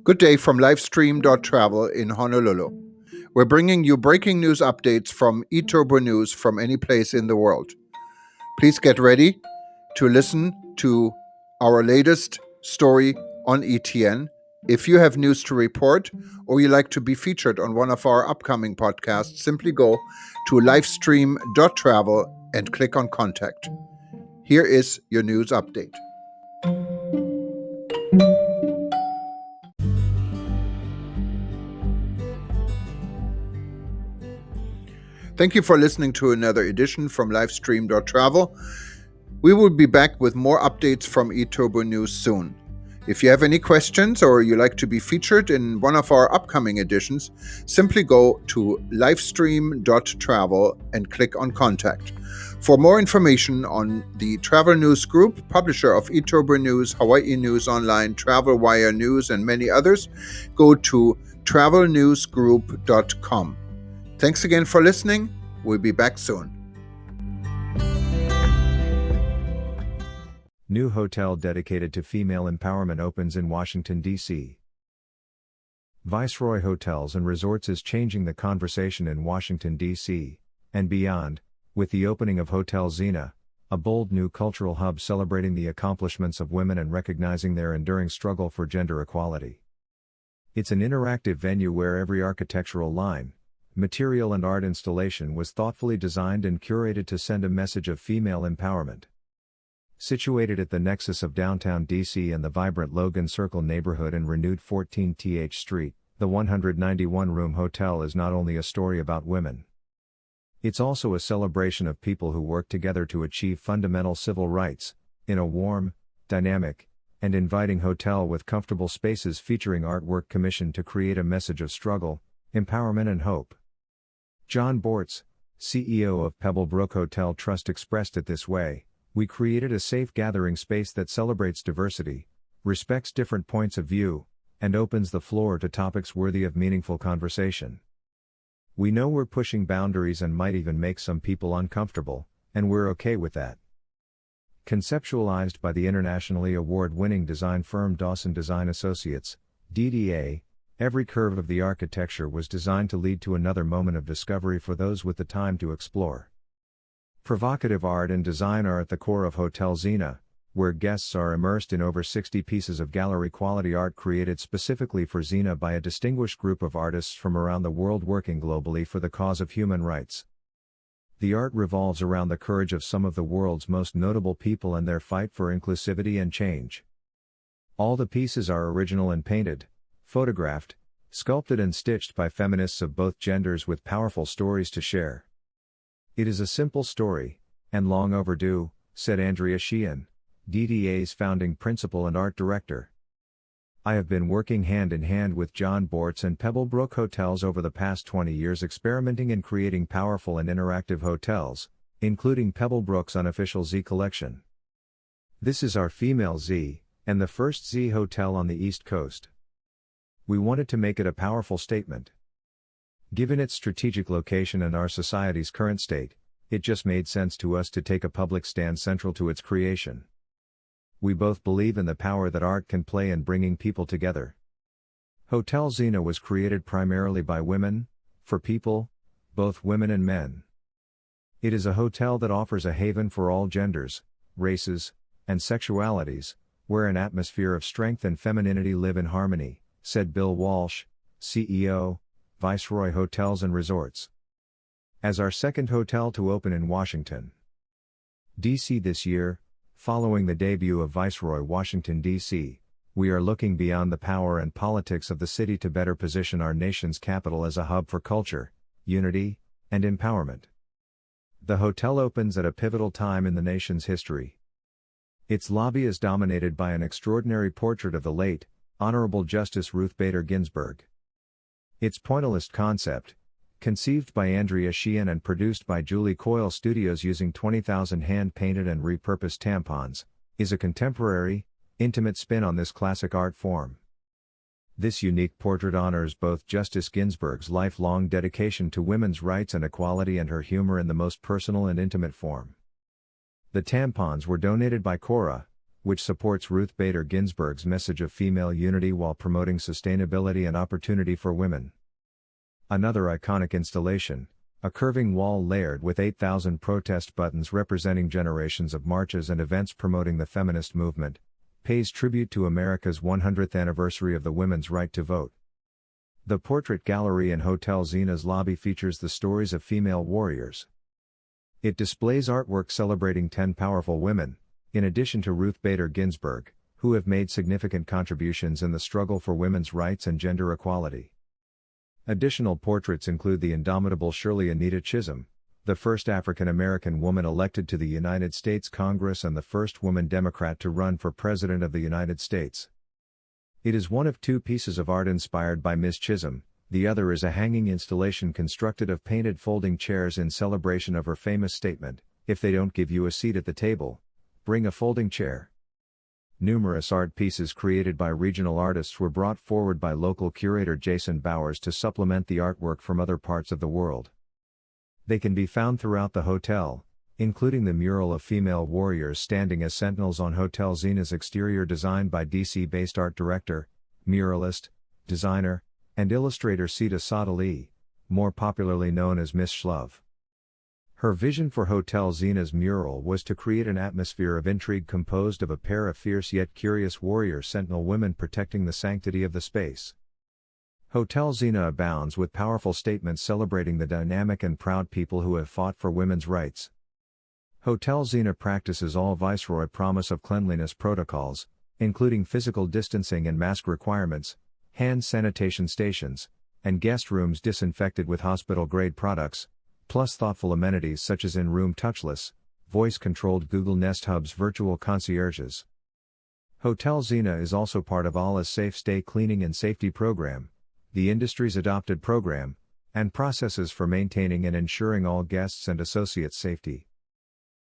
Good day from Livestream.travel in Honolulu. We're bringing you breaking news updates from eTurbo News from any place in the world. Please get ready to listen to our latest story on ETN. If you have news to report or you like to be featured on one of our upcoming podcasts, simply go to livestream.travel and click on contact. Here is your news update. Thank you for listening to another edition from Livestream.travel. We will be back with more updates from eTurbo News soon. If you have any questions or you like to be featured in one of our upcoming editions, simply go to livestream.travel and click on contact. For more information on the Travel News Group, publisher of eTurbo News, Hawaii News Online, Travel Wire News, and many others, go to travelnewsgroup.com. Thanks again for listening. We'll be back soon. New hotel dedicated to female empowerment opens in Washington, D.C. Viceroy Hotels and Resorts is changing the conversation in Washington, D.C., and beyond, with the opening of Hotel Zena, a bold new cultural hub celebrating the accomplishments of women and recognizing their enduring struggle for gender equality. It's an interactive venue where every architectural line, material and art installation was thoughtfully designed and curated to send a message of female empowerment. Situated at the nexus of downtown D.C. and the vibrant Logan Circle neighborhood and renewed 14th Street, the 191-room hotel is not only a story about women. It's also a celebration of people who work together to achieve fundamental civil rights, in a warm, dynamic, and inviting hotel with comfortable spaces featuring artwork commissioned to create a message of struggle, empowerment and hope. John Bortz, CEO of Pebblebrook Hotel Trust, expressed it this way: "We created a safe gathering space that celebrates diversity, respects different points of view, and opens the floor to topics worthy of meaningful conversation. We know we're pushing boundaries and might even make some people uncomfortable, and we're okay with that." Conceptualized by the internationally award-winning design firm Dawson Design Associates, DDA, every curve of the architecture was designed to lead to another moment of discovery for those with the time to explore. Provocative art and design are at the core of Hotel Zena, where guests are immersed in over 60 pieces of gallery-quality art created specifically for Zena by a distinguished group of artists from around the world working globally for the cause of human rights. The art revolves around the courage of some of the world's most notable people and their fight for inclusivity and change. All the pieces are original and painted, photographed, sculpted and stitched by feminists of both genders with powerful stories to share. "It is a simple story, and long overdue," said Andrea Sheehan, DDA's founding principal and art director. "I have been working hand in hand with John Bortz and Pebblebrook Hotels over the past 20 years experimenting and creating powerful and interactive hotels, including Pebblebrook's unofficial Z collection. This is our female Z, and the first Z hotel on the East Coast. We wanted to make it a powerful statement. Given its strategic location and our society's current state, it just made sense to us to take a public stand central to its creation. We both believe in the power that art can play in bringing people together." Hotel Zena was created primarily by women, for people, both women and men. It is a hotel that offers a haven for all genders, races, and sexualities, where an atmosphere of strength and femininity live in harmony, said Bill Walsh, CEO, Viceroy Hotels and Resorts. As our second hotel to open in Washington, D.C. this year, following the debut of Viceroy Washington D.C., we are looking beyond the power and politics of the city to better position our nation's capital as a hub for culture, unity, and empowerment. The hotel opens at a pivotal time in the nation's history. Its lobby is dominated by an extraordinary portrait of the late, Honorable Justice Ruth Bader Ginsburg. Its pointillist concept, conceived by Andrea Sheehan and produced by Julie Coyle Studios using 20,000 hand-painted and repurposed tampons, is a contemporary, intimate spin on this classic art form. This unique portrait honors both Justice Ginsburg's lifelong dedication to women's rights and equality and her humor in the most personal and intimate form. The tampons were donated by Cora, which supports Ruth Bader Ginsburg's message of female unity while promoting sustainability and opportunity for women. Another iconic installation, a curving wall layered with 8,000 protest buttons representing generations of marches and events promoting the feminist movement, pays tribute to America's 100th anniversary of the women's right to vote. The portrait gallery in Hotel Zena's lobby features the stories of female warriors. It displays artwork celebrating 10 powerful women, in addition to Ruth Bader Ginsburg, who have made significant contributions in the struggle for women's rights and gender equality. Additional portraits include the indomitable Shirley Anita Chisholm, the first African-American woman elected to the United States Congress and the first woman Democrat to run for President of the United States. It is one of two pieces of art inspired by Ms. Chisholm. The other is a hanging installation constructed of painted folding chairs in celebration of her famous statement, "If they don't give you a seat at the table, bring a folding chair." Numerous art pieces created by regional artists were brought forward by local curator Jason Bowers to supplement the artwork from other parts of the world. They can be found throughout the hotel, including the mural of female warriors standing as sentinels on Hotel Zena's exterior designed by DC-based art director, muralist, designer, and illustrator Sita Sadali, more popularly known as Miss Shlove. Her vision for Hotel Zena's mural was to create an atmosphere of intrigue composed of a pair of fierce yet curious warrior sentinel women protecting the sanctity of the space. Hotel Zena abounds with powerful statements celebrating the dynamic and proud people who have fought for women's rights. Hotel Zena practices all Viceroy promise of cleanliness protocols, including physical distancing and mask requirements, hand sanitation stations, and guest rooms disinfected with hospital-grade products, plus thoughtful amenities such as in-room touchless, voice-controlled Google Nest Hub's virtual concierges. Hotel Zena is also part of ALA's Safe Stay Cleaning and Safety Program, the industry's adopted program, and processes for maintaining and ensuring all guests' and associates' safety.